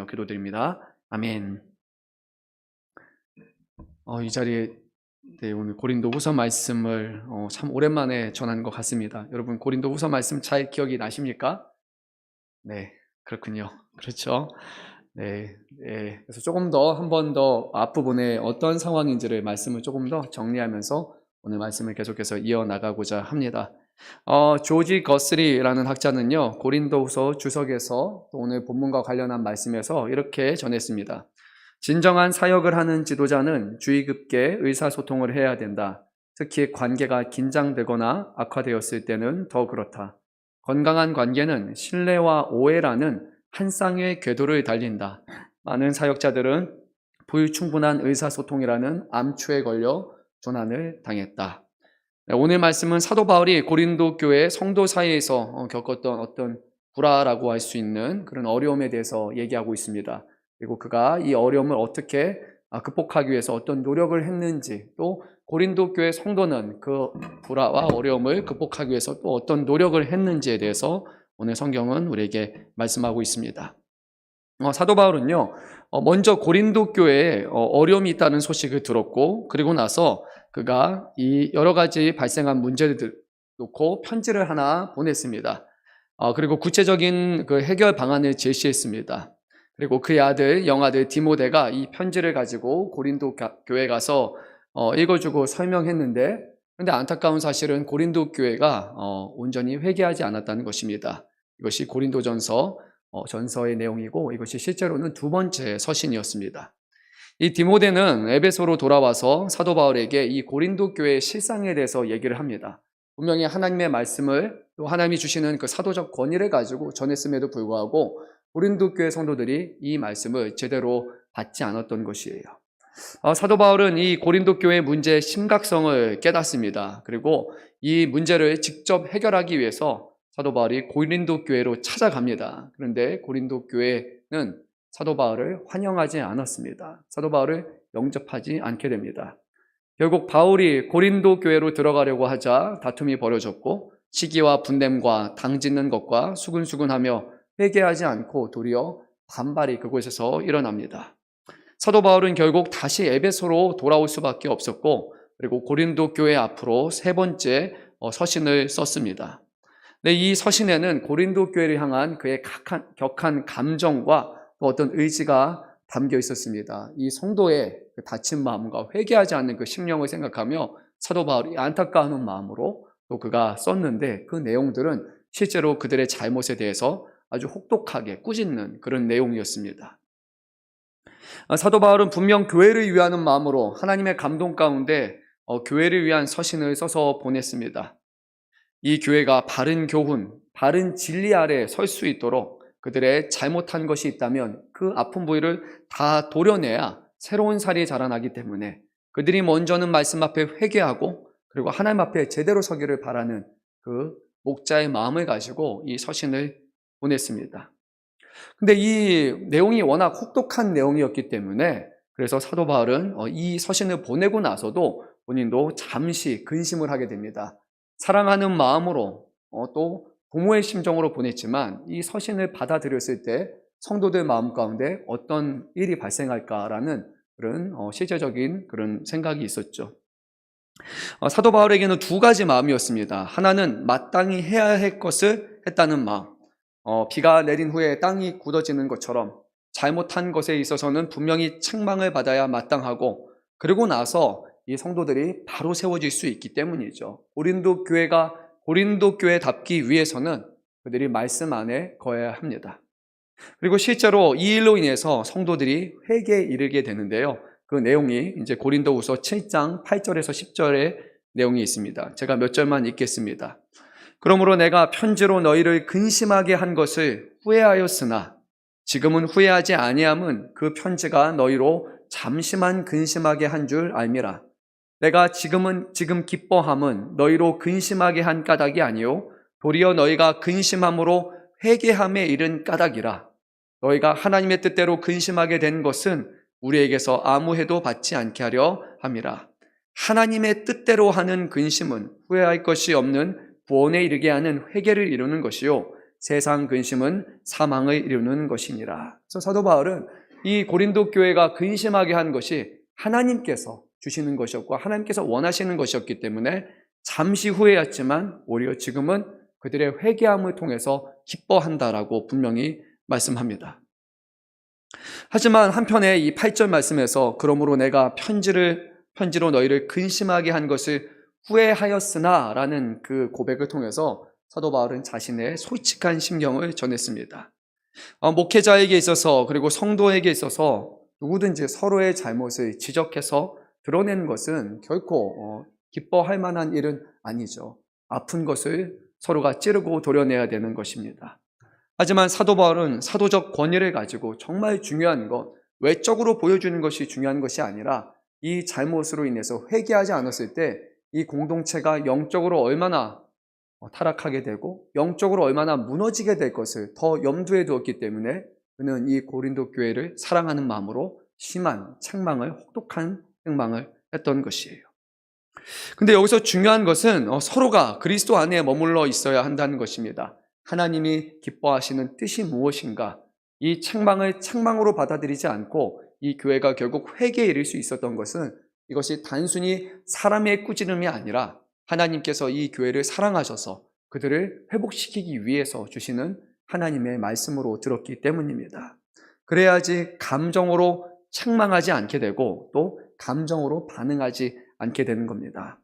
기도드립니다. 아멘. 이 자리에 오늘 고린도후서 말씀을 참 오랜만에 전한 것 같습니다. 여러분 고린도후서 말씀 잘 기억이 나십니까? 네, 그렇군요. 그렇죠. 네, 그래서 조금 더 한 번 더 앞부분에 어떤 상황인지를 말씀을 조금 더 정리하면서 오늘 말씀을 계속해서 이어나가고자 합니다. 조지 거스리라는 학자는요, 고린도후서 주석에서 또 오늘 본문과 관련한 말씀에서 이렇게 전했습니다. 진정한 사역을 하는 지도자는 주의 깊게 의사소통을 해야 된다. 특히 관계가 긴장되거나 악화되었을 때는 더 그렇다. 건강한 관계는 신뢰와 오해라는 한 쌍의 궤도를 달린다. 많은 사역자들은 불충분한 의사소통이라는 암초에 걸려 조난을 당했다. 오늘 말씀은 사도 바울이 고린도 교회 성도 사이에서 겪었던 어떤 불화라고 할 수 있는 그런 어려움에 대해서 얘기하고 있습니다. 그리고 그가 이 어려움을 어떻게 극복하기 위해서 어떤 노력을 했는지, 또 고린도 교회 성도는 그 불화와 어려움을 극복하기 위해서 또 어떤 노력을 했는지에 대해서 오늘 성경은 우리에게 말씀하고 있습니다. 사도 바울은요, 먼저 고린도 교회에 어려움이 있다는 소식을 들었고, 그리고 나서 그가 이 여러 가지 발생한 문제를 놓고 편지를 하나 보냈습니다. 그리고 구체적인 그 해결 방안을 제시했습니다. 그리고 그의 아들, 영아들 디모데가 이 편지를 가지고 고린도 교회에 가서 읽어주고 설명했는데, 그런데 안타까운 사실은 고린도 교회가 온전히 회개하지 않았다는 것입니다. 이것이 전서의 내용이고, 이것이 실제로는 두 번째 서신이었습니다. 이 디모데는 에베소로 돌아와서 사도 바울에게 이 고린도 교회의 실상에 대해서 얘기를 합니다. 분명히 하나님의 말씀을, 또 하나님이 주시는 그 사도적 권위를 가지고 전했음에도 불구하고 고린도 교회 성도들이 이 말씀을 제대로 받지 않았던 것이에요. 사도 바울은 이 고린도 교회의 문제의 심각성을 깨닫습니다. 그리고 이 문제를 직접 해결하기 위해서 사도 바울이 고린도 교회로 찾아갑니다. 그런데 고린도 교회는 사도 바울을 환영하지 않았습니다. 사도 바울을 영접하지 않게 됩니다. 결국 바울이 고린도 교회로 들어가려고 하자 다툼이 벌어졌고, 시기와 분냄과 당짓는 것과 수근수근하며 회개하지 않고 도리어 반발이 그곳에서 일어납니다. 사도 바울은 결국 다시 에베소로 돌아올 수밖에 없었고, 그리고 고린도 교회 앞으로 세 번째 서신을 썼습니다. 네, 이 서신에는 고린도 교회를 향한 그의 격한 감정과 또 어떤 의지가 담겨 있었습니다. 이 성도의 그 다친 마음과 회개하지 않는 그 심령을 생각하며 사도 바울이 안타까운 마음으로 또 그가 썼는데, 그 내용들은 실제로 그들의 잘못에 대해서 아주 혹독하게 꾸짖는 그런 내용이었습니다. 사도 바울은 분명 교회를 위하는 마음으로 하나님의 감동 가운데 교회를 위한 서신을 써서 보냈습니다. 이 교회가 바른 교훈, 바른 진리 아래 설 수 있도록 그들의 잘못한 것이 있다면 그 아픈 부위를 다 도려내야 새로운 살이 자라나기 때문에 그들이 먼저는 말씀 앞에 회개하고, 그리고 하나님 앞에 제대로 서기를 바라는 그 목자의 마음을 가지고 이 서신을 보냈습니다. 근데 이 내용이 워낙 혹독한 내용이었기 때문에, 그래서 사도 바울은 이 서신을 보내고 나서도 본인도 잠시 근심을 하게 됩니다. 사랑하는 마음으로 또 부모의 심정으로 보냈지만 이 서신을 받아들였을 때 성도들 마음 가운데 어떤 일이 발생할까라는 그런 실제적인 그런 생각이 있었죠. 사도 바울에게는 두 가지 마음이었습니다. 하나는 마땅히 해야 할 것을 했다는 마음. 비가 내린 후에 땅이 굳어지는 것처럼 잘못한 것에 있어서는 분명히 책망을 받아야 마땅하고, 그리고 나서 이 성도들이 바로 세워질 수 있기 때문이죠. 고린도 교회가 고린도 교회답기 위해서는 그들이 말씀 안에 거해야 합니다. 그리고 실제로 이 일로 인해서 성도들이 회개에 이르게 되는데요. 그 내용이 이제 고린도후서 7장 8절에서 10절의 내용이 있습니다. 제가 몇 절만 읽겠습니다. 그러므로 내가 편지로 너희를 근심하게 한 것을 후회하였으나 지금은 후회하지 아니함은 그 편지가 너희로 잠시만 근심하게 한 줄 알미라. 내가 지금 기뻐함은 너희로 근심하게 한 까닭이 아니요 도리어 너희가 근심함으로 회개함에 이른 까닭이라. 너희가 하나님의 뜻대로 근심하게 된 것은 우리에게서 아무 해도 받지 않게 하려 함이라. 하나님의 뜻대로 하는 근심은 후회할 것이 없는 구원에 이르게 하는 회개를 이루는 것이요 세상 근심은 사망을 이루는 것이니라. 그래서 사도 바울은 이 고린도 교회가 근심하게 한 것이 하나님께서 주시는 것이었고 하나님께서 원하시는 것이었기 때문에 잠시 후회였지만 오히려 지금은 그들의 회개함을 통해서 기뻐한다라고 분명히 말씀합니다. 하지만 한편에 이 8절 말씀에서 그러므로 내가 편지로 너희를 근심하게 한 것을 후회하였으나 라는 그 고백을 통해서 사도 바울은 자신의 솔직한 심경을 전했습니다. 목회자에게 있어서 그리고 성도에게 있어서 누구든지 서로의 잘못을 지적해서 드러내는 것은 결코 기뻐할 만한 일은 아니죠. 아픈 것을 서로가 찌르고 도려내야 되는 것입니다. 하지만 사도 바울은 사도적 권위를 가지고 정말 중요한 것, 외적으로 보여주는 것이 중요한 것이 아니라 이 잘못으로 인해서 회개하지 않았을 때 이 공동체가 영적으로 얼마나 타락하게 되고 영적으로 얼마나 무너지게 될 것을 더 염두에 두었기 때문에 그는 이 고린도 교회를 사랑하는 마음으로 심한 책망을, 혹독한 책망을 했던 것이에요. 근데 여기서 중요한 것은 서로가 그리스도 안에 머물러 있어야 한다는 것입니다. 하나님이 기뻐하시는 뜻이 무엇인가? 이 책망을 책망으로 받아들이지 않고 이 교회가 결국 회개에 이를 수 있었던 것은 이것이 단순히 사람의 꾸지름이 아니라 하나님께서 이 교회를 사랑하셔서 그들을 회복시키기 위해서 주시는 하나님의 말씀으로 들었기 때문입니다. 그래야지 감정으로 책망하지 않게 되고 또 감정으로 반응하지 않게 되는 겁니다.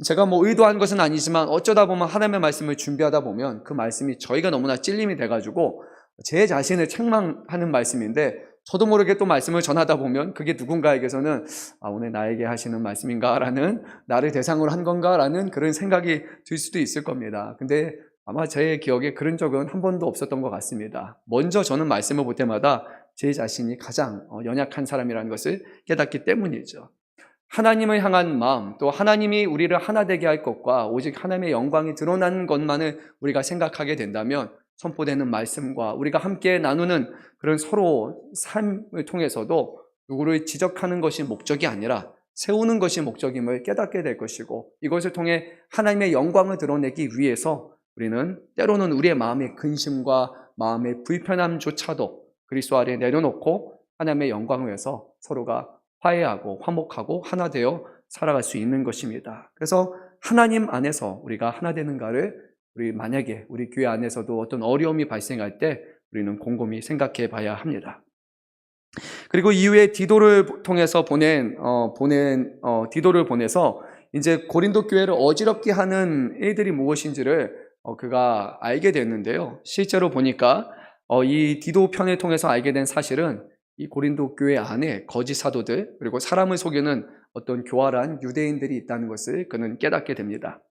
제가 의도한 것은 아니지만 어쩌다 보면 하나님의 말씀을 준비하다 보면 그 말씀이 저희가 너무나 찔림이 돼가지고 제 자신을 책망하는 말씀인데 저도 모르게 또 말씀을 전하다 보면 그게 누군가에게서는 오늘 나에게 하시는 말씀인가? 라는 나를 대상으로 한 건가? 라는 그런 생각이 들 수도 있을 겁니다. 근데 아마 제 기억에 그런 적은 한 번도 없었던 것 같습니다. 먼저 저는 말씀을 볼 때마다 제 자신이 가장 연약한 사람이라는 것을 깨닫기 때문이죠. 하나님을 향한 마음, 또 하나님이 우리를 하나 되게 할 것과 오직 하나님의 영광이 드러나는 것만을 우리가 생각하게 된다면 선포되는 말씀과 우리가 함께 나누는 그런 서로 삶을 통해서도 누구를 지적하는 것이 목적이 아니라 세우는 것이 목적임을 깨닫게 될 것이고 이것을 통해 하나님의 영광을 드러내기 위해서 우리는 때로는 우리의 마음의 근심과 마음의 불편함조차도 그리스도 아래 내려놓고 하나님의 영광을 위해서 서로가 화해하고 화목하고 하나 되어 살아갈 수 있는 것입니다. 그래서 하나님 안에서 우리가 하나 되는가를 만약에 우리 교회 안에서도 어떤 어려움이 발생할 때 우리는 곰곰이 생각해 봐야 합니다. 그리고 이후에 디도를 통해서 디도를 보내서 이제 고린도 교회를 어지럽게 하는 일들이 무엇인지를 그가 알게 됐는데요. 실제로 보니까 이 디도 편을 통해서 알게 된 사실은 이 고린도 교회 안에 거짓 사도들 그리고 사람을 속이는 어떤 교활한 유대인들이 있다는 것을 그는 깨닫게 됩니다.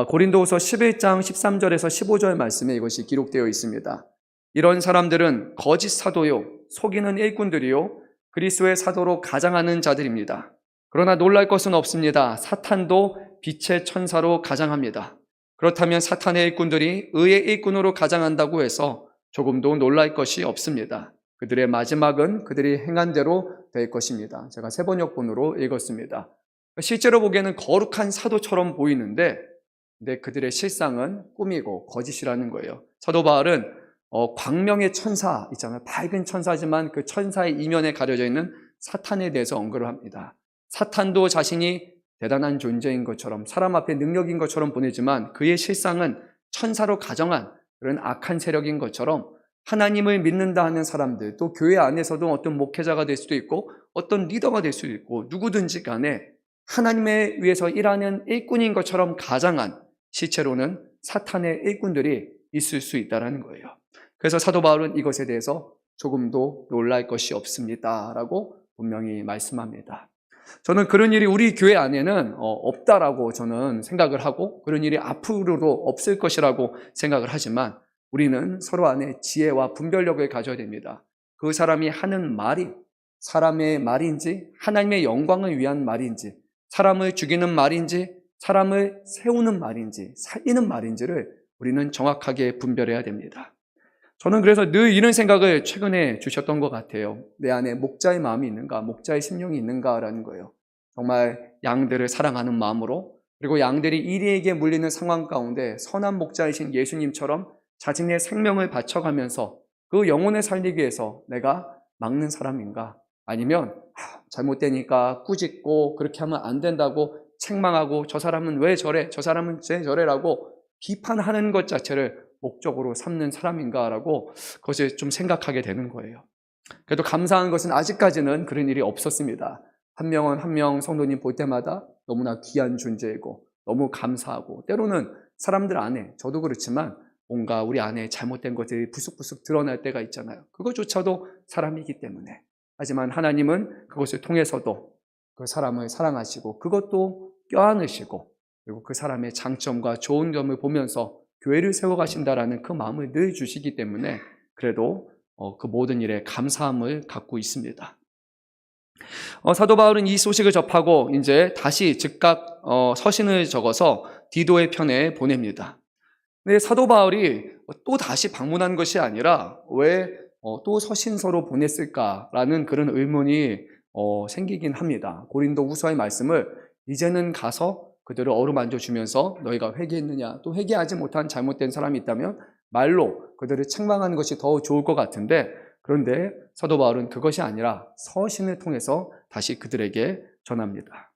고린도후서 11장 13절에서 15절 말씀에 이것이 기록되어 있습니다. 이런 사람들은 거짓 사도요 속이는 일꾼들이요 그리스도의 사도로 가장하는 자들입니다. 그러나 놀랄 것은 없습니다. 사탄도 빛의 천사로 가장합니다. 그렇다면 사탄의 일꾼들이 의의 일꾼으로 가장한다고 해서 조금도 놀랄 것이 없습니다. 그들의 마지막은 그들이 행한 대로 될 것입니다. 제가 세번역본으로 읽었습니다. 실제로 보기에는 거룩한 사도처럼 보이는데 근데 그들의 실상은 꿈이고 거짓이라는 거예요. 사도 바울은 광명의 천사 있잖아요. 밝은 천사지만 그 천사의 이면에 가려져 있는 사탄에 대해서 언급을 합니다. 사탄도 자신이 대단한 존재인 것처럼 사람 앞에 능력인 것처럼 보내지만 그의 실상은 천사로 가정한 그런 악한 세력인 것처럼 하나님을 믿는다 하는 사람들 또 교회 안에서도 어떤 목회자가 될 수도 있고 어떤 리더가 될 수도 있고 누구든지 간에 하나님을 위해서 일하는 일꾼인 것처럼 가장한 실제로는 사탄의 일꾼들이 있을 수 있다는 거예요. 그래서 사도 바울은 이것에 대해서 조금도 놀랄 것이 없습니다 라고 분명히 말씀합니다. 저는 그런 일이 우리 교회 안에는 없다라고 저는 생각을 하고 그런 일이 앞으로도 없을 것이라고 생각을 하지만 우리는 서로 안에 지혜와 분별력을 가져야 됩니다. 그 사람이 하는 말이 사람의 말인지 하나님의 영광을 위한 말인지 사람을 죽이는 말인지 사람을 세우는 말인지 살리는 말인지를 우리는 정확하게 분별해야 됩니다. 저는 그래서 늘 이런 생각을 최근에 주셨던 것 같아요. 내 안에 목자의 마음이 있는가, 목자의 심령이 있는가라는 거예요. 정말 양들을 사랑하는 마음으로 그리고 양들이 이리에게 물리는 상황 가운데 선한 목자이신 예수님처럼 자신의 생명을 바쳐가면서 그 영혼을 살리기 위해서 내가 막는 사람인가? 아니면 잘못되니까 꾸짖고 그렇게 하면 안 된다고 책망하고 저 사람은 왜 저래? 저 사람은 왜 저래라고 비판하는 것 자체를 목적으로 삼는 사람인가라고 그것을 좀 생각하게 되는 거예요. 그래도 감사한 것은 아직까지는 그런 일이 없었습니다. 한 명은 한 명 성도님 볼 때마다 너무나 귀한 존재이고 너무 감사하고, 때로는 사람들 안에, 저도 그렇지만 뭔가 우리 안에 잘못된 것들이 부숙부숙 드러날 때가 있잖아요. 그것조차도 사람이기 때문에. 하지만 하나님은 그것을 통해서도 그 사람을 사랑하시고 그것도 껴안으시고, 그리고 그 사람의 장점과 좋은 점을 보면서 교회를 세워가신다라는 그 마음을 늘 주시기 때문에 그래도 그 모든 일에 감사함을 갖고 있습니다. 사도 바울은 이 소식을 접하고 이제 다시 즉각 서신을 적어서 디도의 편에 보냅니다. 근데 사도 바울이 또 다시 방문한 것이 아니라 왜 또 서신서로 보냈을까라는 그런 의문이 생기긴 합니다. 고린도 후서의 말씀을 이제는 가서 그들을 어루만져 주면서 너희가 회개했느냐, 또 회개하지 못한 잘못된 사람이 있다면 말로 그들을 책망하는 것이 더 좋을 것 같은데, 그런데 사도 바울은 그것이 아니라 서신을 통해서 다시 그들에게 전합니다.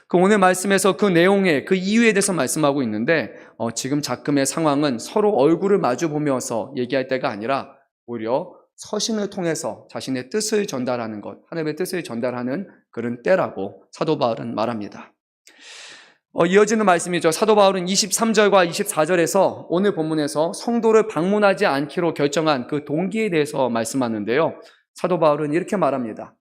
그 오늘 말씀에서 그 내용의 그 이유에 대해서 말씀하고 있는데, 지금 작금의 상황은 서로 얼굴을 마주 보면서 얘기할 때가 아니라 오히려 서신을 통해서 자신의 뜻을 전달하는 것, 하나님의 뜻을 전달하는 그런 때라고 사도 바울은 말합니다. 이어지는 말씀이죠. 사도 바울은 23절과 24절에서 오늘 본문에서 성도를 방문하지 않기로 결정한 그 동기에 대해서 말씀하는데요. 사도 바울은 이렇게 말합니다.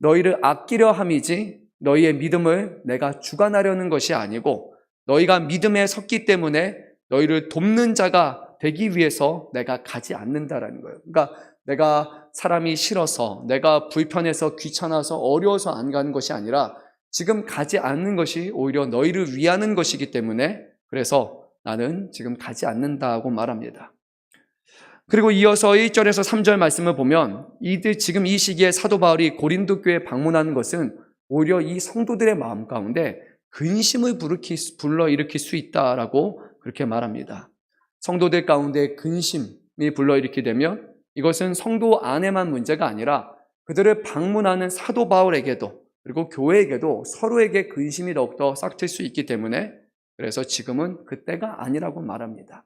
너희를 아끼려 함이지 너희의 믿음을 내가 주관하려는 것이 아니고, 너희가 믿음에 섰기 때문에 너희를 돕는 자가 되기 위해서 내가 가지 않는다라는 거예요. 그러니까 내가 사람이 싫어서, 내가 불편해서, 귀찮아서, 어려워서 안 가는 것이 아니라 지금 가지 않는 것이 오히려 너희를 위하는 것이기 때문에 그래서 나는 지금 가지 않는다고 말합니다. 그리고 이어서 1절에서 3절 말씀을 보면 지금 이 시기에 사도 바울이 고린도 교회에 방문하는 것은 오히려 이 성도들의 마음 가운데 근심을 불러일으킬 수 있다라고 그렇게 말합니다. 성도들 가운데 근심이 불러일으키게 되면 이것은 성도 안에만 문제가 아니라 그들을 방문하는 사도 바울에게도, 그리고 교회에게도 서로에게 근심이 더욱더 싹틀 수 있기 때문에 그래서 지금은 그때가 아니라고 말합니다.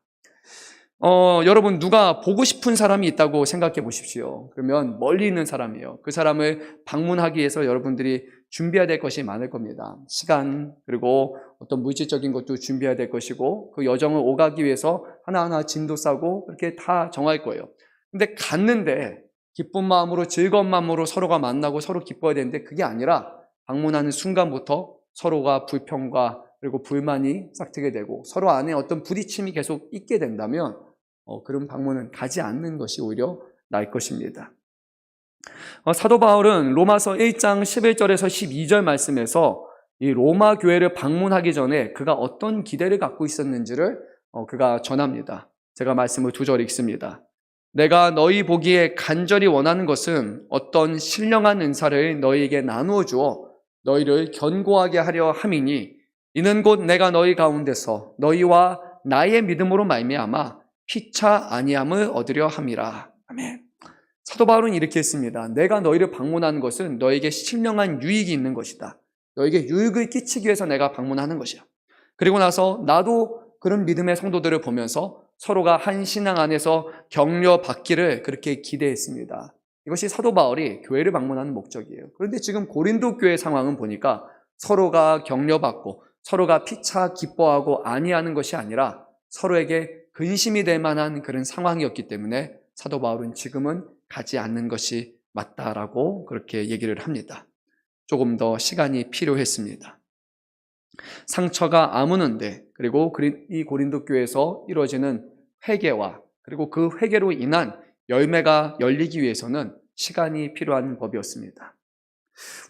여러분, 누가 보고 싶은 사람이 있다고 생각해 보십시오. 그러면 멀리 있는 사람이에요. 그 사람을 방문하기 위해서 여러분들이 준비해야 될 것이 많을 겁니다. 시간, 그리고 어떤 물질적인 것도 준비해야 될 것이고, 그 여정을 오가기 위해서 하나하나 짐도 싸고 그렇게 다 정할 거예요. 근데 갔는데 기쁜 마음으로, 즐거운 마음으로 서로가 만나고 서로 기뻐야 되는데 그게 아니라 방문하는 순간부터 서로가 불평과 그리고 불만이 싹트게 되고 서로 안에 어떤 부딪힘이 계속 있게 된다면 그런 방문은 가지 않는 것이 오히려 나을 것입니다. 사도 바울은 로마서 1장 11절에서 12절 말씀에서 이 로마 교회를 방문하기 전에 그가 어떤 기대를 갖고 있었는지를 그가 전합니다. 제가 말씀을 2절 읽습니다. 내가 너희 보기에 간절히 원하는 것은 어떤 신령한 은사를 너희에게 나누어 주어 너희를 견고하게 하려 함이니, 이는 곧 내가 너희 가운데서 너희와 나의 믿음으로 말미암아 피차 아니함을 얻으려 함이라. 아멘. 사도 바울은 이렇게 했습니다. 내가 너희를 방문하는 것은 너에게 신령한 유익이 있는 것이다. 너에게 유익을 끼치기 위해서 내가 방문하는 것이야. 그리고 나서 나도 그런 믿음의 성도들을 보면서 서로가 한 신앙 안에서 격려받기를 그렇게 기대했습니다. 이것이 사도 바울이 교회를 방문하는 목적이에요. 그런데 지금 고린도 교회 상황은 보니까 서로가 격려받고 서로가 피차 기뻐하고 아니하는 것이 아니라 서로에게 근심이 될 만한 그런 상황이었기 때문에 사도 바울은 지금은 가지 않는 것이 맞다라고 그렇게 얘기를 합니다. 조금 더 시간이 필요했습니다. 상처가 아무는데, 그리고 이 고린도 교회에서 이루어지는 회개와 그리고 그 회개로 인한 열매가 열리기 위해서는 시간이 필요한 법이었습니다.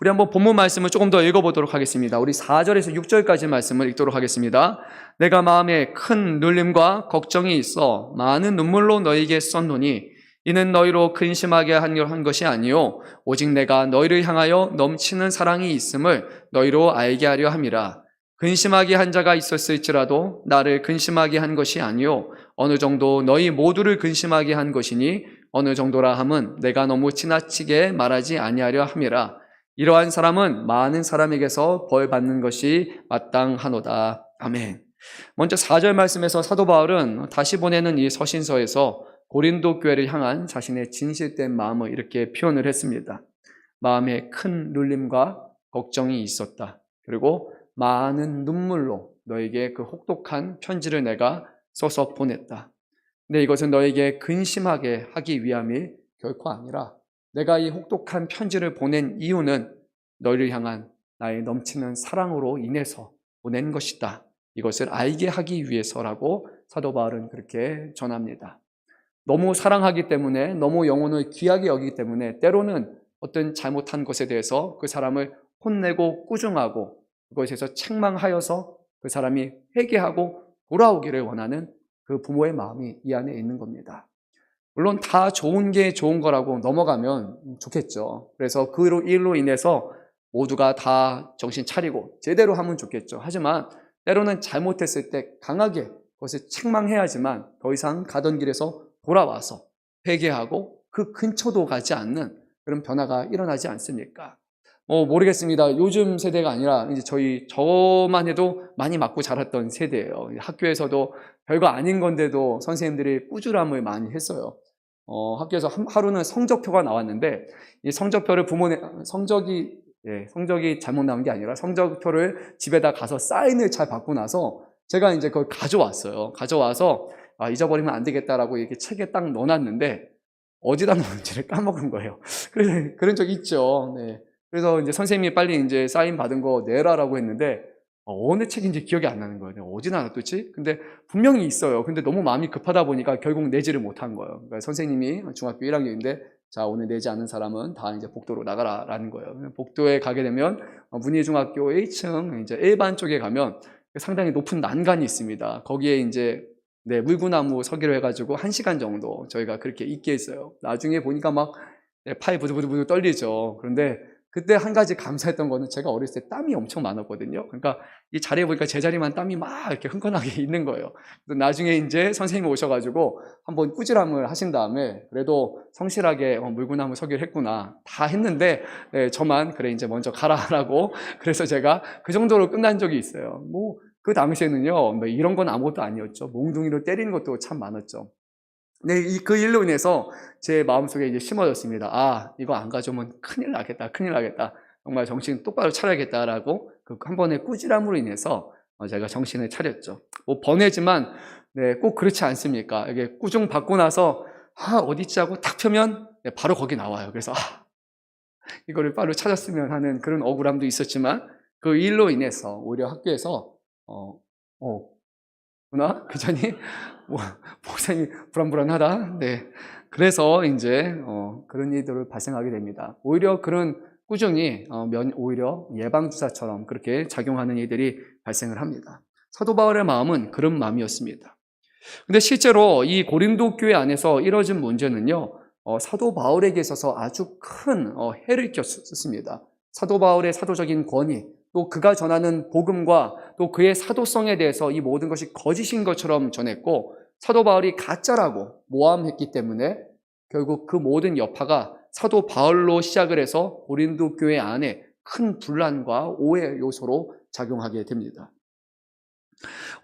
우리 한번 본문 말씀을 조금 더 읽어보도록 하겠습니다. 우리 4절에서 6절까지 말씀을 읽도록 하겠습니다. 내가 마음에 큰 눌림과 걱정이 있어 많은 눈물로 너희에게 썼노니 이는 너희로 근심하게 한 것이 아니요 오직 내가 너희를 향하여 넘치는 사랑이 있음을 너희로 알게 하려 함이라. 근심하게 한 자가 있었을지라도 나를 근심하게 한 것이 아니요 어느 정도 너희 모두를 근심하게 한 것이니 어느 정도라 함은 내가 너무 지나치게 말하지 아니하려 함이라. 이러한 사람은 많은 사람에게서 벌 받는 것이 마땅하노다. 아멘. 먼저 4절 말씀에서 사도 바울은 다시 보내는 이 서신서에서 고린도 교회를 향한 자신의 진실된 마음을 이렇게 표현을 했습니다. 마음에 큰 눌림과 걱정이 있었다. 그리고 많은 눈물로 너에게 그 혹독한 편지를 내가 써서 보냈다. 근데 이것은 너에게 근심하게 하기 위함이 결코 아니라 내가 이 혹독한 편지를 보낸 이유는 너희를 향한 나의 넘치는 사랑으로 인해서 보낸 것이다. 이것을 알게 하기 위해서라고 사도 바울은 그렇게 전합니다. 너무 사랑하기 때문에, 너무 영혼을 귀하게 여기기 때문에 때로는 어떤 잘못한 것에 대해서 그 사람을 혼내고 꾸중하고 그것에서 책망하여서 그 사람이 회개하고 돌아오기를 원하는 그 부모의 마음이 이 안에 있는 겁니다. 물론 다 좋은 게 좋은 거라고 넘어가면 좋겠죠. 그래서 그 일로 인해서 모두가 다 정신 차리고 제대로 하면 좋겠죠. 하지만 때로는 잘못했을 때 강하게 그것을 책망해야지만 더 이상 가던 길에서 돌아와서 회개하고 그 근처도 가지 않는 그런 변화가 일어나지 않습니까? 모르겠습니다. 요즘 세대가 아니라 이제 저만 해도 많이 맞고 자랐던 세대예요. 학교에서도 별거 아닌 건데도 선생님들이 꾸지람을 많이 했어요. 학교에서 하루는 성적표가 나왔는데 이 성적표를 성적이 잘못 나온 게 아니라 성적표를 집에다 가서 사인을 잘 받고 나서 제가 이제 그걸 가져왔어요. 가져와서 잊어버리면 안 되겠다라고 이렇게 책에 딱 넣어놨는데 어디다 넣었는지를 까먹은 거예요. 그래서 그런 적 있죠. 네. 그래서 이제 선생님이 빨리 이제 사인 받은 거 내라라고 했는데 어느 책인지 기억이 안 나는 거예요. 어디다 놔뒀지? 근데 분명히 있어요. 근데 너무 마음이 급하다 보니까 결국 내지를 못한 거예요. 그러니까 선생님이 중학교 1학년인데 자, 오늘 내지 않는 사람은 다 이제 복도로 나가라라는 거예요. 복도에 가게 되면 문희중학교 1층 이제 1반 쪽에 가면 상당히 높은 난간이 있습니다. 거기에 이제 물구나무 서기로 해가지고 1시간 정도 저희가 그렇게 있게 했어요. 나중에 보니까 막 팔 부들부들 떨리죠. 그런데 그때 한 가지 감사했던 거는 제가 어렸을 때 땀이 엄청 많았거든요. 그러니까 이 자리에 보니까 제 자리만 땀이 막 이렇게 흥건하게 있는 거예요. 나중에 이제 선생님이 오셔가지고 한번 꾸지람을 하신 다음에 그래도 성실하게 물구나무 서기를 했구나 다 했는데 저만 그래 이제 먼저 가라라고 그래서 제가 그 정도로 끝난 적이 있어요. 그 당시에는요 이런 건 아무것도 아니었죠. 몽둥이로 때리는 것도 참 많았죠. 네, 그 일로 인해서 제 마음속에 이제 심어졌습니다. 이거 안 가져오면 큰일 나겠다, 큰일 나겠다. 정말 정신 똑바로 차려야겠다라고 그 한 번의 꾸지람으로 인해서 제가 정신을 차렸죠. 번외지만, 꼭 그렇지 않습니까? 이게 꾸중 받고 나서, 어딨지 하고 탁 펴면, 바로 거기 나와요. 그래서, 이거를 바로 찾았으면 하는 그런 억울함도 있었지만, 그 일로 인해서 오히려 학교에서, 구나? 그자니 목사님이 불안불안하다. 네. 그래서 이제 그런 일들을 발생하게 됩니다. 오히려 그런 꾸중이 오히려 예방주사처럼 그렇게 작용하는 일들이 발생을 합니다. 사도 바울의 마음은 그런 마음이었습니다. 근데 실제로 이 고린도 교회 안에서 이뤄진 문제는요, 사도 바울에게 있어서 아주 큰 해를 끼쳤습니다. 사도 바울의 사도적인 권위, 또 그가 전하는 복음과 또 그의 사도성에 대해서 이 모든 것이 거짓인 것처럼 전했고 사도 바울이 가짜라고 모함했기 때문에 결국 그 모든 여파가 사도 바울로 시작을 해서 고린도 교회 안에 큰 분란과 오해 요소로 작용하게 됩니다.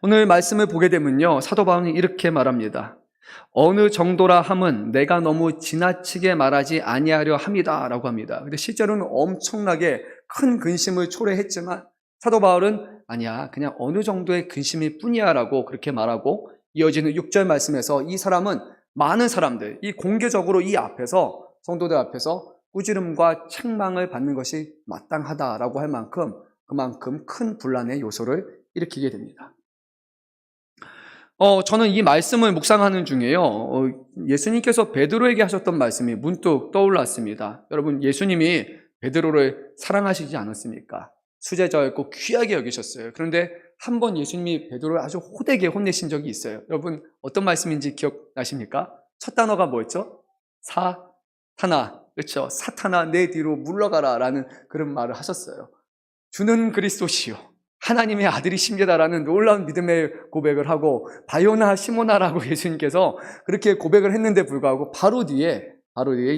오늘 말씀을 보게 되면요, 사도 바울은 이렇게 말합니다. 어느 정도라 함은 내가 너무 지나치게 말하지 아니하려 함이다 라고 합니다. 근데 실제로는 엄청나게 큰 근심을 초래했지만 사도 바울은 아니야, 그냥 어느 정도의 근심일 뿐이야 라고 그렇게 말하고 이어지는 6절 말씀에서 이 사람은 많은 사람들, 이 공개적으로 이 앞에서 성도들 앞에서 꾸지름과 책망을 받는 것이 마땅하다라고 할 만큼 그만큼 큰 분란의 요소를 일으키게 됩니다. 저는 이 말씀을 묵상하는 중에요. 예수님께서 베드로에게 하셨던 말씀이 문득 떠올랐습니다. 여러분, 예수님이 베드로를 사랑하시지 않았습니까? 수제자였고 귀하게 여기셨어요. 그런데 한 번 예수님이 베드로를 아주 호되게 혼내신 적이 있어요. 여러분, 어떤 말씀인지 기억나십니까? 첫 단어가 뭐였죠? 사타나. 그렇죠? 사타나 내 뒤로 물러가라 라는 그런 말을 하셨어요. 주는 그리스도시요 하나님의 아들이십니다라는 놀라운 믿음의 고백을 하고 바요나 시모나라고 예수님께서 그렇게 고백을 했는데 불구하고 바로 뒤에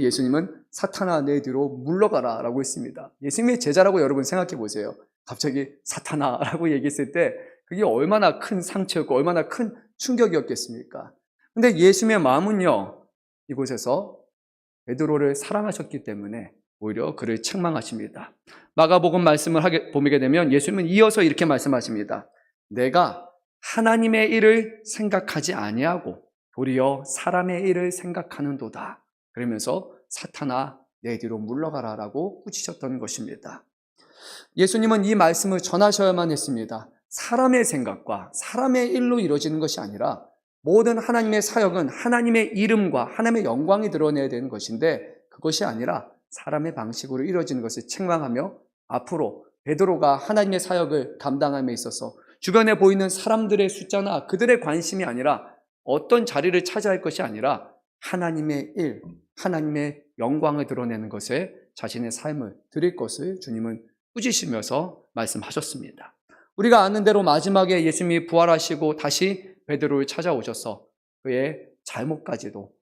예수님은 사탄아 내 뒤로 물러가라 라고 했습니다. 예수님의 제자라고 여러분 생각해 보세요. 갑자기 사탄아라고 얘기했을 때 그게 얼마나 큰 상처였고 얼마나 큰 충격이었겠습니까? 근데 예수님의 마음은요, 이곳에서 베드로를 사랑하셨기 때문에 오히려 그를 책망하십니다. 마가복음 말씀을 보게 되면 예수님은 이어서 이렇게 말씀하십니다. 내가 하나님의 일을 생각하지 아니하고 도리어 사람의 일을 생각하는도다. 그러면서 사탄아 내 뒤로 물러가라 라고 꾸짖으셨던 것입니다. 예수님은 이 말씀을 전하셔야만 했습니다. 사람의 생각과 사람의 일로 이루어지는 것이 아니라 모든 하나님의 사역은 하나님의 이름과 하나님의 영광이 드러내야 되는 것인데 그것이 아니라 사람의 방식으로 이루어지는 것을 책망하며 앞으로 베드로가 하나님의 사역을 감당함에 있어서 주변에 보이는 사람들의 숫자나 그들의 관심이 아니라 어떤 자리를 차지할 것이 아니라 하나님의 일, 하나님의 영광을 드러내는 것에 자신의 삶을 드릴 것을 주님은 꾸짖으면서 말씀하셨습니다. 우리가 아는 대로 마지막에 예수님이 부활하시고 다시 베드로를 찾아오셔서 그의 잘못까지도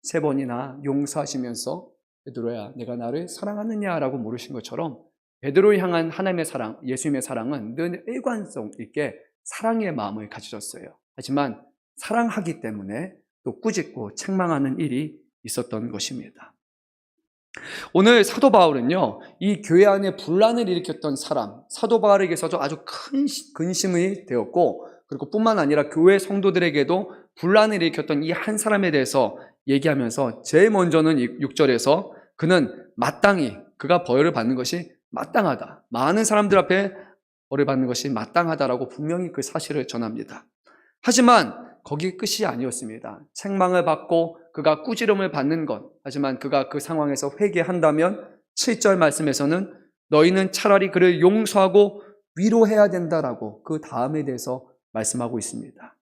3번이나 용서하시면서 베드로야 내가 나를 사랑하느냐라고 물으신 것처럼 베드로를 향한 하나님의 사랑, 예수님의 사랑은 늘 일관성 있게 사랑의 마음을 가지셨어요. 하지만 사랑하기 때문에 또 꾸짖고 책망하는 일이 있었던 것입니다. 오늘 사도 바울은요, 이 교회 안에 분란을 일으켰던 사람, 사도 바울에게서도 아주 큰 근심이 되었고, 그리고 뿐만 아니라 교회 성도들에게도 분란을 일으켰던 이 한 사람에 대해서 얘기하면서 제일 먼저는 6절에서 그는 마땅히 그가 벌을 받는 것이 마땅하다. 많은 사람들 앞에 벌을 받는 것이 마땅하다라고 분명히 그 사실을 전합니다. 하지만 거기 끝이 아니었습니다. 책망을 받고 그가 꾸지름을 받는 것. 하지만 그가 그 상황에서 회개한다면 7절 말씀에서는 너희는 차라리 그를 용서하고 위로해야 된다라고 그 다음에 대해서 말씀하고 있습니다.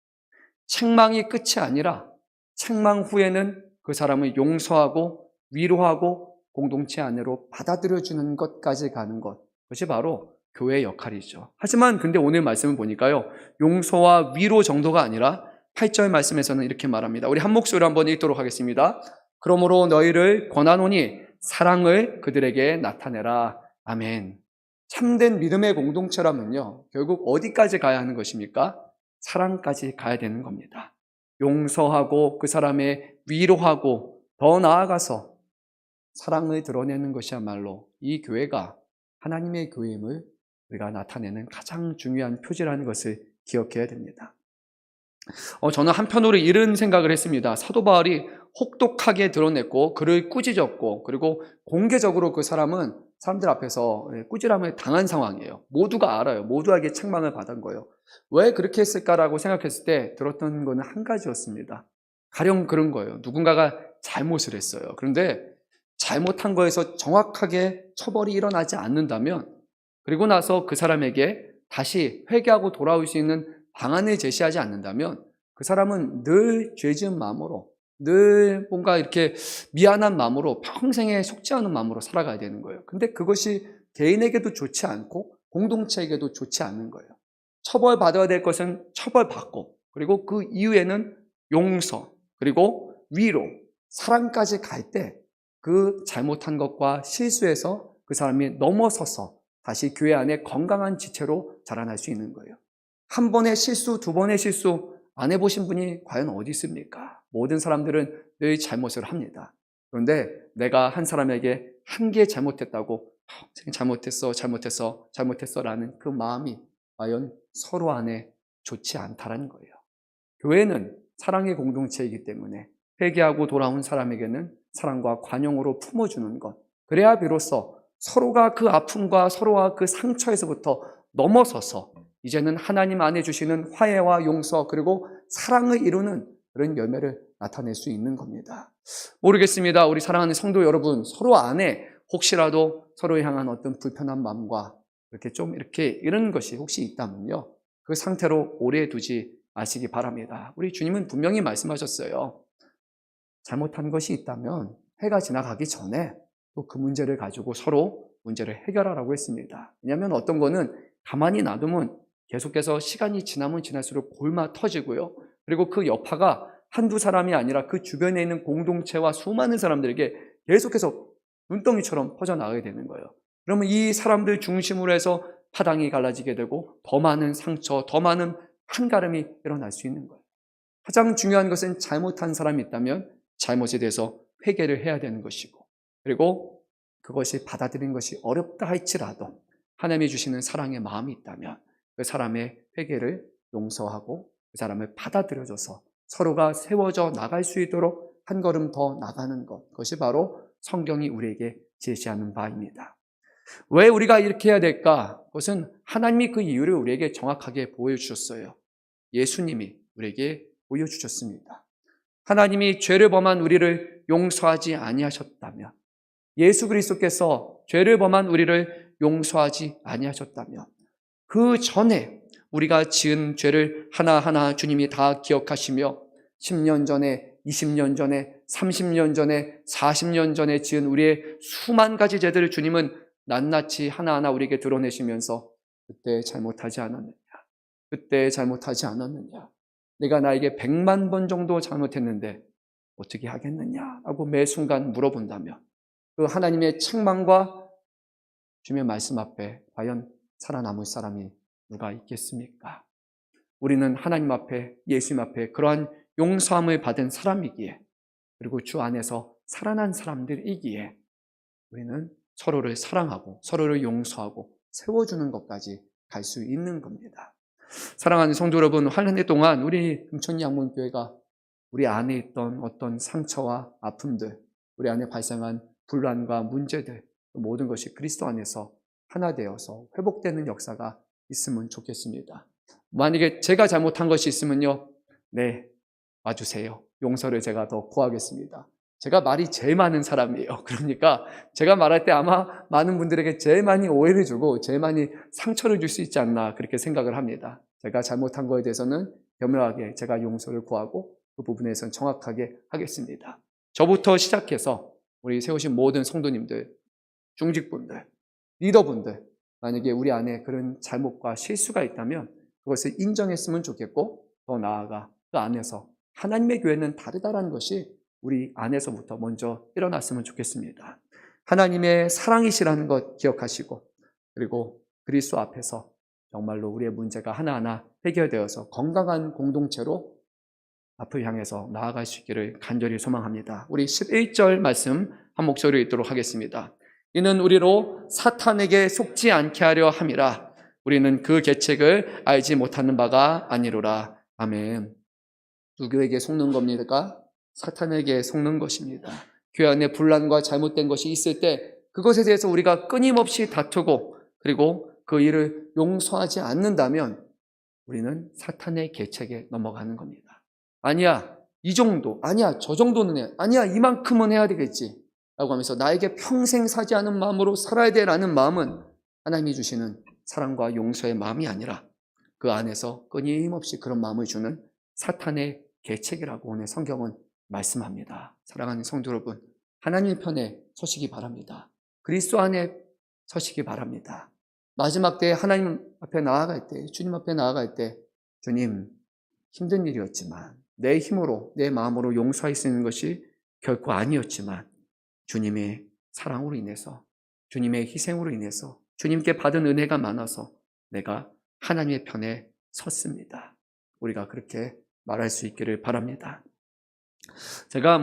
책망이 끝이 아니라 책망 후에는 그 사람을 용서하고 위로하고 공동체 안으로 받아들여주는 것까지 가는 것. 그것이 바로 교회의 역할이죠. 하지만 근데 오늘 말씀을 보니까요, 용서와 위로 정도가 아니라 8절 말씀에서는 이렇게 말합니다. 우리 한 목소리로 한번 읽도록 하겠습니다. 그러므로 너희를 권하노니 사랑을 그들에게 나타내라. 아멘. 참된 믿음의 공동체라면요, 결국 어디까지 가야 하는 것입니까? 사랑까지 가야 되는 겁니다. 용서하고 그 사람의 위로하고 더 나아가서 사랑을 드러내는 것이야말로 이 교회가 하나님의 교회임을 우리가 나타내는 가장 중요한 표지라는 것을 기억해야 됩니다. 저는 한편으로 이런 생각을 했습니다. 사도 바울이 혹독하게 드러냈고 그를 꾸짖었고 그리고 공개적으로 그 사람은 사람들 앞에서 꾸지람을 당한 상황이에요. 모두가 알아요. 모두에게 책망을 받은 거예요. 왜 그렇게 했을까라고 생각했을 때 들었던 거는 한 가지였습니다. 가령 그런 거예요. 누군가가 잘못을 했어요. 그런데 잘못한 거에서 정확하게 처벌이 일어나지 않는다면 그리고 나서 그 사람에게 다시 회개하고 돌아올 수 있는 방안을 제시하지 않는다면 그 사람은 늘 죄지은 마음으로 늘 뭔가 이렇게 미안한 마음으로 평생에 속지 않은 마음으로 살아가야 되는 거예요. 근데 그것이 개인에게도 좋지 않고 공동체에게도 좋지 않는 거예요. 처벌받아야 될 것은 처벌받고 그리고 그 이후에는 용서 그리고 위로 사랑까지 갈 때 그 잘못한 것과 실수에서 그 사람이 넘어서서 다시 교회 안에 건강한 지체로 자라날 수 있는 거예요. 한 번의 실수, 두 번의 실수 안 해보신 분이 과연 어디 있습니까? 모든 사람들은 늘 잘못을 합니다. 그런데 내가 한 사람에게 한 개 잘못했다고 잘못했어 라는 그 마음이 과연 서로 안에 좋지 않다라는 거예요. 교회는 사랑의 공동체이기 때문에 회개하고 돌아온 사람에게는 사랑과 관용으로 품어주는 것. 그래야 비로소 서로가 그 아픔과 서로가 그 상처에서부터 넘어서서 이제는 하나님 안에 주시는 화해와 용서 그리고 사랑을 이루는 그런 열매를 나타낼 수 있는 겁니다. 모르겠습니다. 우리 사랑하는 성도 여러분, 서로 안에 혹시라도 서로에 향한 어떤 불편한 마음과 이렇게 이런 것이 혹시 있다면요, 그 상태로 오래 두지 마시기 바랍니다. 우리 주님은 분명히 말씀하셨어요. 잘못한 것이 있다면 해가 지나가기 전에 또 그 문제를 가지고 서로 문제를 해결하라고 했습니다. 왜냐하면 어떤 거는 가만히 놔두면 계속해서 시간이 지나면 지날수록 골마 터지고요. 그리고 그 여파가 한두 사람이 아니라 그 주변에 있는 공동체와 수많은 사람들에게 계속해서 눈덩이처럼 퍼져나가게 되는 거예요. 그러면 이 사람들 중심으로 해서 파당이 갈라지게 되고 더 많은 상처, 더 많은 한가름이 일어날 수 있는 거예요. 가장 중요한 것은 잘못한 사람이 있다면 잘못에 대해서 회개를 해야 되는 것이고, 그리고 그것이 받아들이는 것이 어렵다 할지라도 하나님이 주시는 사랑의 마음이 있다면 그 사람의 회개를 용서하고 그 사람을 받아들여줘서 서로가 세워져 나갈 수 있도록 한 걸음 더 나가는 것, 그것이 바로 성경이 우리에게 제시하는 바입니다. 왜 우리가 이렇게 해야 될까? 그것은 하나님이 그 이유를 우리에게 정확하게 보여주셨어요. 예수님이 우리에게 보여주셨습니다. 하나님이 죄를 범한 우리를 용서하지 아니하셨다면, 예수 그리스도께서 죄를 범한 우리를 용서하지 아니하셨다면, 그 전에 우리가 지은 죄를 하나하나 주님이 다 기억하시며 10년 전에, 20년 전에, 30년 전에, 40년 전에 지은 우리의 수만 가지 죄들을 주님은 낱낱이 하나하나 우리에게 드러내시면서 그때 잘못하지 않았느냐, 그때 잘못하지 않았느냐, 내가 나에게 100만 번 정도 잘못했는데 어떻게 하겠느냐 하고 매 순간 물어본다면 그 하나님의 책망과 주님의 말씀 앞에 과연 살아남을 사람이 누가 있겠습니까? 우리는 하나님 앞에, 예수님 앞에 그러한 용서함을 받은 사람이기에, 그리고 주 안에서 살아난 사람들이기에 우리는 서로를 사랑하고 서로를 용서하고 세워주는 것까지 갈 수 있는 겁니다. 사랑하는 성도 여러분, 한 해 동안 우리 금천양문교회가 우리 안에 있던 어떤 상처와 아픔들, 우리 안에 발생한 분란과 문제들, 모든 것이 그리스도 안에서 하나 되어서 회복되는 역사가 있으면 좋겠습니다. 만약에 제가 잘못한 것이 있으면요, 네, 와주세요. 용서를 제가 더 구하겠습니다. 제가 말이 제일 많은 사람이에요. 그러니까 제가 말할 때 아마 많은 분들에게 제일 많이 오해를 주고 제일 많이 상처를 줄 수 있지 않나 그렇게 생각을 합니다. 제가 잘못한 거에 대해서는 겸허하게 제가 용서를 구하고 그 부분에서는 정확하게 하겠습니다. 저부터 시작해서 우리 세우신 모든 성도님들, 중직분들, 리더분들, 만약에 우리 안에 그런 잘못과 실수가 있다면 그것을 인정했으면 좋겠고, 더 나아가 그 안에서 하나님의 교회는 다르다라는 것이 우리 안에서부터 먼저 일어났으면 좋겠습니다. 하나님의 사랑이시라는 것 기억하시고, 그리고 그리스도 앞에서 정말로 우리의 문제가 하나하나 해결되어서 건강한 공동체로 앞을 향해서 나아갈 수 있기를 간절히 소망합니다. 우리 11절 말씀 한 목소리로 읽도록 하겠습니다. 이는 우리로 사탄에게 속지 않게 하려 함이라. 우리는 그 계책을 알지 못하는 바가 아니로라. 아멘. 누구에게 속는 겁니까? 사탄에게 속는 것입니다. 교회 안에 분란과 잘못된 것이 있을 때 그것에 대해서 우리가 끊임없이 다투고 그리고 그 일을 용서하지 않는다면 우리는 사탄의 계책에 넘어가는 겁니다. 아니야, 이 정도, 아니야, 저 정도는 해, 아니야, 이만큼은 해야 되겠지 라고 하면서 나에게 평생 사지 않은 마음으로 살아야 돼라는 마음은 하나님이 주시는 사랑과 용서의 마음이 아니라 그 안에서 끊임없이 그런 마음을 주는 사탄의 계책이라고 오늘 성경은 말씀합니다. 사랑하는 성도 여러분, 하나님 편에 서시기 바랍니다. 그리스도 안에 서시기 바랍니다. 마지막 때에 하나님 앞에 나아갈 때, 주님 앞에 나아갈 때, 주님, 힘든 일이었지만 내 힘으로, 내 마음으로 용서할 수 있는 것이 결코 아니었지만 주님의 사랑으로 인해서, 주님의 희생으로 인해서, 주님께 받은 은혜가 많아서 내가 하나님의 편에 섰습니다. 우리가 그렇게 말할 수 있기를 바랍니다. 제가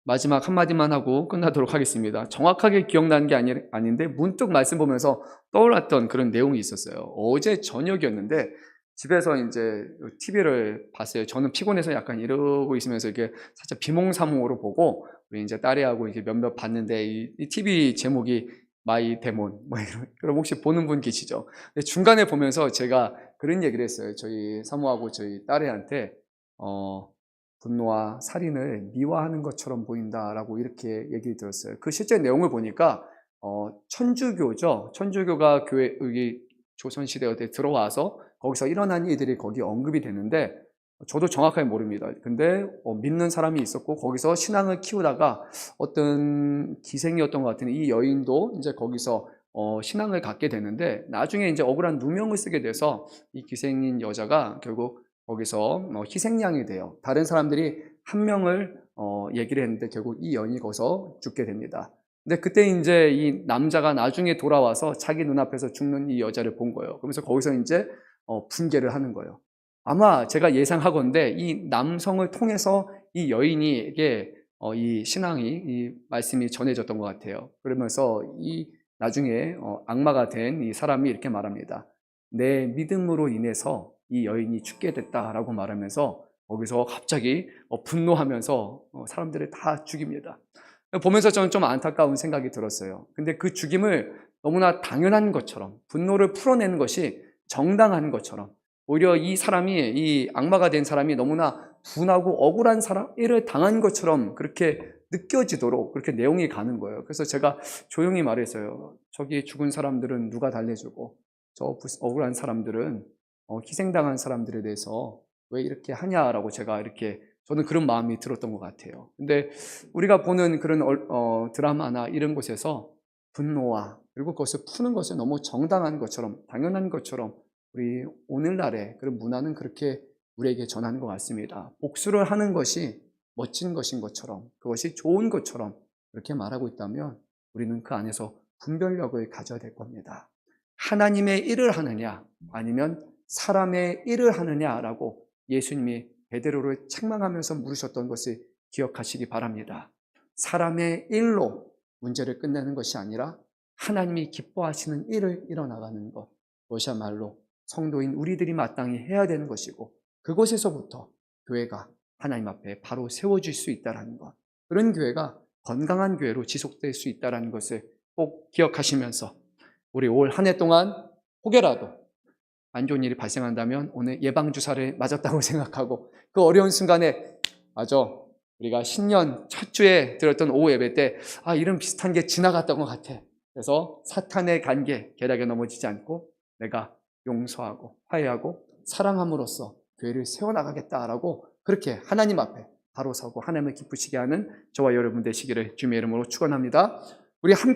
마지막 한마디만 하고 끝나도록 하겠습니다. 정확하게 기억나는 게 아닌데 문득 말씀 보면서 떠올랐던 그런 내용이 있었어요. 어제 저녁이었는데 집에서 이제 TV를 봤어요. 저는 피곤해서 약간 이러고 있으면서 이렇게 살짝 비몽사몽으로 보고 우리 이제 딸애하고 이렇게 몇몇 봤는데 이 TV 제목이 마이 데몬 그럼 혹시 보는 분 계시죠? 근데 중간에 보면서 제가 그런 얘기를 했어요. 저희 사모하고 저희 딸애한테 분노와 살인을 미화하는 것처럼 보인다라고 이렇게 얘기를 들었어요. 그 실제 내용을 보니까 천주교죠. 천주교가 교회 여기 조선시대에 들어와서 거기서 일어난 일들이 거기 언급이 되는데 저도 정확하게 모릅니다. 근데 믿는 사람이 있었고 거기서 신앙을 키우다가 어떤 기생이었던 것 같은 이 여인도 이제 거기서 신앙을 갖게 되는데 나중에 이제 억울한 누명을 쓰게 돼서 이 기생인 여자가 결국 거기서 희생양이 돼요. 다른 사람들이 한 명을 얘기를 했는데 결국 이 여인이 거기서 죽게 됩니다. 근데 그때 이제 이 남자가 나중에 돌아와서 자기 눈앞에서 죽는 이 여자를 본 거예요. 그러면서 거기서 이제 분개를 하는 거예요. 아마 제가 예상하건대 이 남성을 통해서 이 여인에게 이 신앙이, 이 말씀이 전해졌던 것 같아요. 그러면서 이 나중에 악마가 된 이 사람이 이렇게 말합니다. 내 믿음으로 인해서 이 여인이 죽게 됐다라고 말하면서 거기서 갑자기 분노하면서 사람들을 다 죽입니다. 보면서 저는 좀 안타까운 생각이 들었어요. 근데 그 죽임을 너무나 당연한 것처럼, 분노를 풀어내는 것이 정당한 것처럼, 오히려 이 사람이, 이 악마가 된 사람이 너무나 분하고 억울한 일을 당한 것처럼 그렇게 느껴지도록 그렇게 내용이 가는 거예요. 그래서 제가 조용히 말했어요. 저기 죽은 사람들은 누가 달래주고 저 억울한 사람들은 희생당한 사람들에 대해서 왜 이렇게 하냐라고 제가 이렇게 저는 그런 마음이 들었던 것 같아요. 근데 우리가 보는 그런 드라마나 이런 곳에서 분노와 그리고 그것을 푸는 것은 너무 정당한 것처럼 당연한 것처럼 우리 오늘날의 그런 문화는 그렇게 우리에게 전하는 것 같습니다. 복수를 하는 것이 멋진 것인 것처럼 그것이 좋은 것처럼 그렇게 말하고 있다면 우리는 그 안에서 분별력을 가져야 될 겁니다. 하나님의 일을 하느냐 아니면 사람의 일을 하느냐라고 예수님이 베드로를 책망하면서 물으셨던 것을 기억하시기 바랍니다. 사람의 일로 문제를 끝내는 것이 아니라 하나님이 기뻐하시는 일을 이뤄나가는 것, 그것이야말로 성도인 우리들이 마땅히 해야 되는 것이고 그곳에서부터 교회가 하나님 앞에 바로 세워질 수 있다는 것, 그런 교회가 건강한 교회로 지속될 수 있다는 것을 꼭 기억하시면서 우리 올 한 해 동안 혹여라도 안 좋은 일이 발생한다면 오늘 예방주사를 맞았다고 생각하고 그 어려운 순간에 맞아, 우리가 신년 첫 주에 들었던 오후 예배 때 이런 비슷한 게 지나갔던 것 같아. 그래서 사탄의 관계, 계략에 넘어지지 않고 내가 용서하고 화해하고 사랑함으로써 교회를 세워나가겠다라고 그렇게 하나님 앞에 바로 서고 하나님을 기쁘시게 하는 저와 여러분 되시기를 주님의 이름으로 축원합니다. 우리 함께